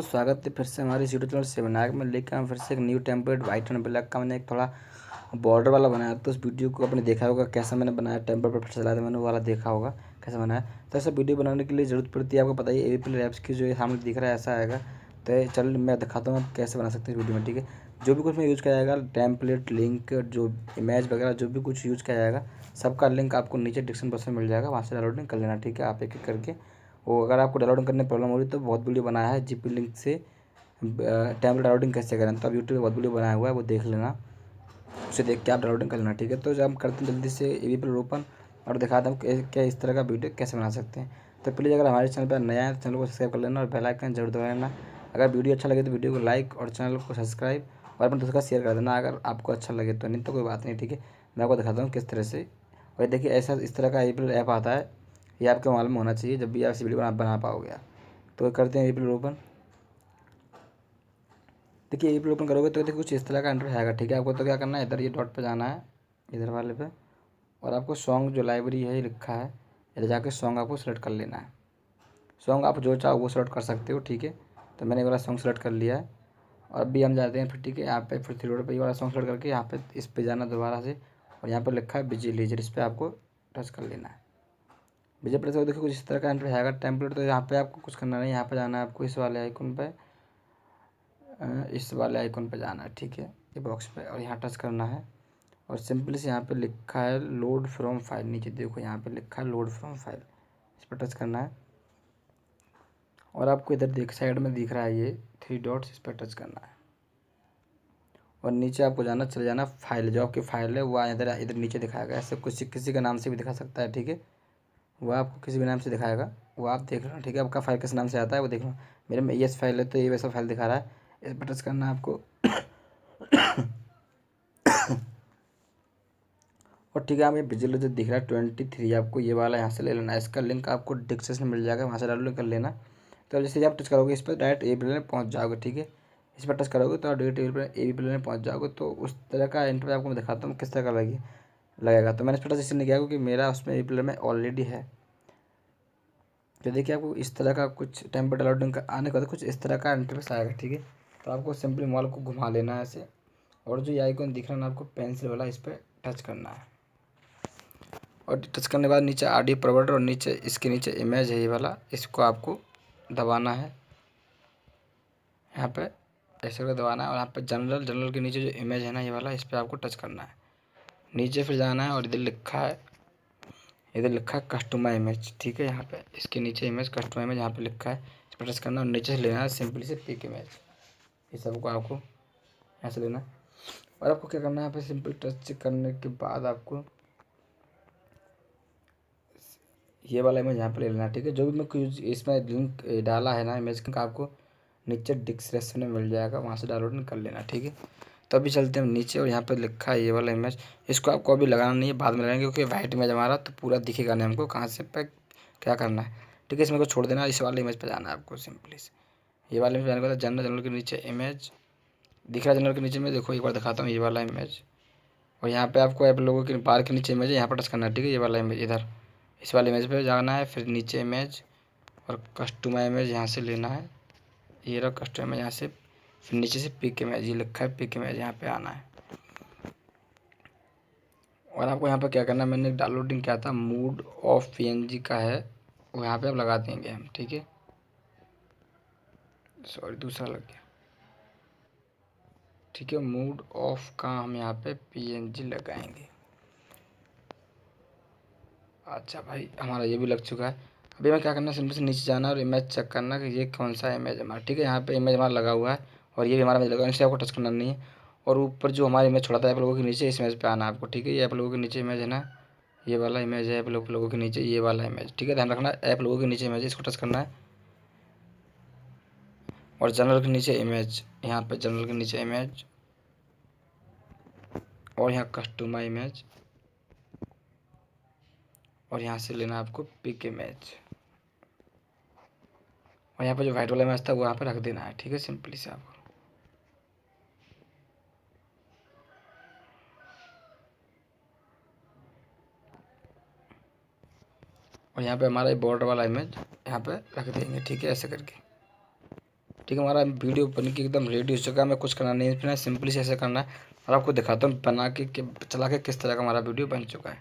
दोस्तों स्वागत है फिर से हमारे इस यूट्यूब चैनल सेमिनार में लेकर हम फिर से एक new template white and black का मैंने एक थोड़ा बॉर्डर वाला बनाया। तो उस वीडियो को आपने देखा होगा कैसा मैंने बनाया, टेम्पलेट पर चलाया था मैंने वो वाला देखा होगा कैसा बनाया। तो ऐसा वीडियो बनाने के लिए ज़रूरत पड़ती है, आपको पता ही एवी प्लेयर ऐप्स की जो ये सामने दिख रहा है ऐसा आएगा। तो चल मैं दिखाता हूँ आप कैसे बना सकते हैं वीडियो में। ठीक है, जो भी कुछ मैं यूज़ किया जाएगा टेम्पलेट लिंक जो इमेज वगैरह जो भी कुछ यूज़ किया जाएगा सबका लिंक आपको नीचे डिस्क्रिप्शन बॉक्स में मिल जाएगा, वहाँ से डाउनलोडिंग कर लेना। ठीक है, आप एक एक करके वो अगर आपको डाउनलोडिंग करने में प्रॉब्लम हो रही तो बहुत वीडियो बनाया है जीपी लिंक से टेम्पलेट डाउनलोडिंग कैसे करें। तो आप यूट्यूब पे बहुत वीडियो बनाया हुआ है, वो देख लेना, उसे देख के आप डाउनलोडिंग कर लेना। ठीक है, तो जब हम करते हैं जल्दी से एवी प्लेयर ओपन और दिखाता हूँ क्या इस तरह का वीडियो कैसे बना सकते हैं। तो प्लीज़ अगर हमारे चैनल पर नया है तो चैनल को सब्सक्राइब कर लेना और बेल आइकन जरूर दबा लेना। अगर वीडियो अच्छा लगे तो वीडियो को लाइक और चैनल को सब्सक्राइब और अपने दोस्तों का शेयर कर देना अगर आपको अच्छा लगे तो, नहीं तो कोई बात नहीं। ठीक है, मैं आपको दिखाता हूँ किस तरह से। और देखिए ऐसा इस तरह का एवी प्लेयर ऐप आता है, ये आपके मालूम होना चाहिए जब भी आप इस वीडियो बना पाओगे। तो करते हैं एवी प्लेयर ओपन। देखिए एवी प्लेयर ओपन करोगे तो देखिए कुछ इस तरह का इंटरफेस आएगा। ठीक है, आपको तो क्या करना है, इधर ये डॉट पे जाना है, इधर वाले पे, और आपको सॉन्ग जो लाइब्रेरी है ये लिखा है, इधर जाके सॉन्ग आपको सेलेक्ट कर लेना है। सॉन्ग आप जो चाहो वो सेलेक्ट कर सकते हो। ठीक है, तो मैंने ये वाला सॉन्ग सेलेक्ट कर लिया है और अभी हम जाते हैं फिर। ठीक है, यहाँ पे फिर थ्री डॉट पे ये वाला सॉन्ग सेलेक्ट करके यहाँ पे इस पे जाना दोबारा से, और यहाँ पर लिखा है बिजी लेजर, इस पर आपको टच कर लेना है। बिजी प्लस देखिए कुछ इस तरह का इंटरफेस आएगा टेम्पलेट। तो यहाँ पे आपको कुछ करना नहीं, यहाँ पे जाना है आपको इस वाले आइकन पे, इस वाले आइकन पे जाना है। ठीक है, ये बॉक्स पे, और यहाँ टच करना है और सिंपली से यहाँ पे लिखा है लोड फ्रॉम फाइल, नीचे देखो यहाँ पे लिखा है लोड फ्रॉम फाइल, इस पर टच करना है। और आपको इधर देख साइड में दिख रहा है ये थ्री डॉट्स, इस पर टच करना है और नीचे आपको जाना चले जाना फाइल, जो आपकी फाइल है वो इधर इधर नीचे दिखाएगा। ऐसे कुछ किसी का नाम से भी दिखा सकता है। ठीक है, वो आपको किसी भी नाम से दिखाएगा, वो आप देख लेना। ठीक है, आपका फाइल किस नाम से आता है वो देख लो। मेरे में यस फाइल है तो ये वैसा फाइल दिखा रहा है, इस पर टच करना है आपको। और ठीक है, आप ये बिजली जो दिख रहा है 23 आपको ये वाला यहाँ से ले लेना है। इसका लिंक आपको डिस्क्रिप्शन में मिल जाएगा, वहाँ से डाउनलोड कर लेना। तो जैसे आप टच करोगे इस पर डायरेक्ट एवी प्लेयर में पहुँच जाओगे। ठीक है, इस पर टच करोगे तो आप डायरेक्ट एवी प्लेयर में पहुँच जाओगे। तो उस तरह का इंटरव्यू आपको मैं दिखाता हूँ किस तरह का लगेगा। तो मैंने इस पर टच इसलिए नहीं किया क्योंकि मेरा उसमें एवी प्लेयर में ऑलरेडी है। तो देखिए आपको इस तरह का कुछ टेम्पलेट डाउनलोडिंग का आने के बाद कुछ इस तरह का इंटरफेस आएगा। ठीक है, तो आपको सिंपली मॉल को घुमा लेना है ऐसे, और जो ये आइकन दिख रहा है ना आपको पेंसिल वाला, इस पर टच करना है। और टच करने के बाद नीचे ऑडियो प्रोवाइडर और नीचे इसके नीचे इमेज है ये वाला, इसको आपको दबाना है यहाँ पे, ऐसे करके दबाना है। और यहाँ पे जनरल के नीचे जो इमेज है ना ये वाला, इस पर आपको टच करना है। नीचे फिर जाना है और इधर लिखा है कस्टमाइज इमेज। ठीक है, यहाँ पे इसके नीचे इमेज कस्टमाइज इमेज यहाँ पे लिखा है, इस पर टच करना और नीचे से लेना है सिंपली से पिक इमेज। ये सबको आपको ऐसे लेना है और आपको क्या करना है, यहाँ पे सिंपल टच करने के बाद आपको ये वाला इमेज यहाँ पे ले लेना। ठीक है, जो भी मैं कुछ इसमें लिंक डाला है ना इमेज का, आपको नीचे डिस्क्रिप्शन में मिल जाएगा, वहाँ से डाउनलोड कर लेना। ठीक है, तो अभी चलते हैं नीचे और यहाँ पे लिखा है ये वाला इमेज, इसको आपको अभी लगाना नहीं है, बाद में लगाएंगे क्योंकि वाइट इमेज हमारा तो पूरा दिखेगा नहीं हमको कहाँ से पे क्या करना है। ठीक है, इसमें को छोड़ देना, इस वाले इमेज पर जाना है आपको सिंपली से। ये वाले इमेज जाने के बाद जनरल के नीचे इमेज दिख रहा है, जनरल के नीचे में देखो एक बार दिखाता हूँ ये वाला इमेज। और यहाँ पे आपको ऐप लोगों के बार के नीचे इमेज है, यहाँ पर टच करना है। ठीक है, ये वाला इमेज इधर इस वाले इमेज पे जाना है, फिर नीचे इमेज और कस्टमाइज इमेज यहाँ से लेना है। ये रहा कस्टमाइज इमेज, यहाँ से फिर नीचे से पिक इमेज, ये लिखा है पिक इमेज, यहाँ पे आना है। और आपको यहाँ पर क्या करना है, मैंने डाउनलोडिंग किया था मूड ऑफ पीएनजी का है, वो यहाँ पे आप लगा देंगे हम। ठीक है, सॉरी दूसरा लग गया। ठीक है, मूड ऑफ का हम यहाँ पे पीएनजी लगाएंगे। अच्छा भाई हमारा ये भी लग चुका है। अभी मैं क्या करना है, सिंपल से नीचे जाना और इमेज चेक करना कि ये कौन सा इमेज है हमारा। ठीक है, यहाँ पे इमेज हमारा लगा हुआ है और ये भी हमारा इमेज लगा है, इसे आपको टच करना नहीं है। और ऊपर जो हमारा इमेज छोड़ा था ऐप लोगों के नीचे, इस इमेज पे आना है आपको। ठीक है, ये ऐप लोगों के नीचे इमेज है ना, ये वाला इमेज है ऐप लोगों के नीचे, ये वाला इमेज। ठीक है, ध्यान रखना ऐप लोगों के नीचे इमेज है, इसको टच करना है। और जनरल के नीचे इमेज, यहाँ पे जनरल के नीचे इमेज और यहाँ कस्टमाइज इमेज और यहाँ से लेना आपको पिक इमेज। और यहाँ पे जो वाइट वाला इमेज था वो यहाँ पे रख देना है। ठीक है, सिंपली से आपको। और यहाँ पे हमारा बॉर्डर वाला इमेज यहाँ पे रख देंगे। ठीक है, ऐसे करके। ठीक है, हमारा वीडियो बन के एकदम रेडी हो चुका है। हमें कुछ करना नहीं है, सिंपली से ऐसे करना है। और आपको दिखाता हूँ बना के चला के किस तरह का हमारा वीडियो बन चुका है।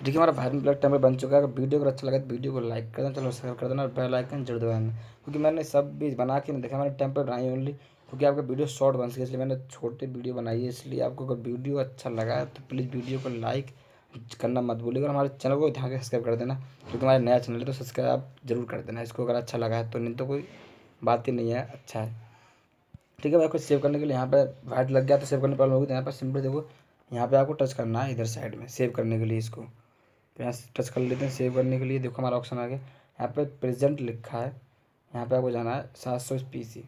देखिए, हमारा वायरल ब्लड टेम्पर बन चुका है। अगर वीडियो को अच्छा लगा तो वीडियो को लाइक कर देना, चलो सब्सक्राइब कर देना और बेल आइकन जरूर दबाना। क्योंकि मैंने सब भी बना के नहीं देखा, मैंने टेम्पर बनाई ओनली क्योंकि आपका वीडियो शॉर्ट बन सके, इसलिए मैंने छोटी वीडियो बनाई है। इसलिए आपको अगर वीडियो अच्छा लगा है तो प्लीज़ वीडियो को लाइक करना मत भूलिएगा और हमारे चैनल को ध्यान से सब्सक्राइब कर देना, क्योंकि हमारा नया चैनल है तो सब्सक्राइब आप जरूर कर देना इसको अगर अच्छा लगा है तो। नहीं तो कोई बात ही नहीं है, अच्छा है। ठीक है, मैं आपको सेव करने के लिए यहाँ पे वाइट लग गया तो सेव करने प्रॉब्लम होगी, तो यहाँ पर सिंपल देखो, यहाँ पे आपको टच करना है इधर साइड में सेव करने के लिए इसको। तो यहाँ टच कर लेते हैं सेव करने के लिए। देखो हमारा ऑप्शन आ गया, यहाँ पे प्रेजेंट लिखा है, यहाँ पे आपको जाना है 700 PC।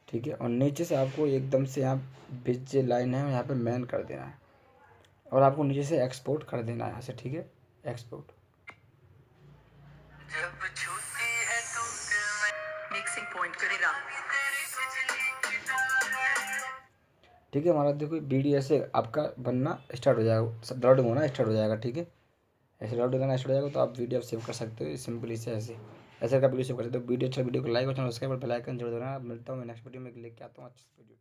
ठीक है, और नीचे से आपको एकदम से यहाँ बीच जो लाइन है यहाँ पे मैन कर देना है और आपको नीचे से एक्सपोर्ट कर देना है यहाँ से। ठीक है, एक्सपोर्ट। ठीक है, हमारा देखो वीडियो ऐसे आपका बनना स्टार्ट हो जाएगा, सब डाउनलोडिंग होना स्टार्ट हो जाएगा। ठीक है, ऐसे डाउनलोड करना स्टार्ट हो जाएगा तो आप वीडियो सेव कर सकते हो सिंपली से ऐसे का वीडियो सेव कर सकते हो। वीडियो अच्छा वीडियो को लाइक और चैनल सब्सक्राइब और बेल आइकन जरूर दबाना। मिलता हूँ मैं नेक्स्ट वीडियो में लेके आता हूँ अच्छी वीडियो।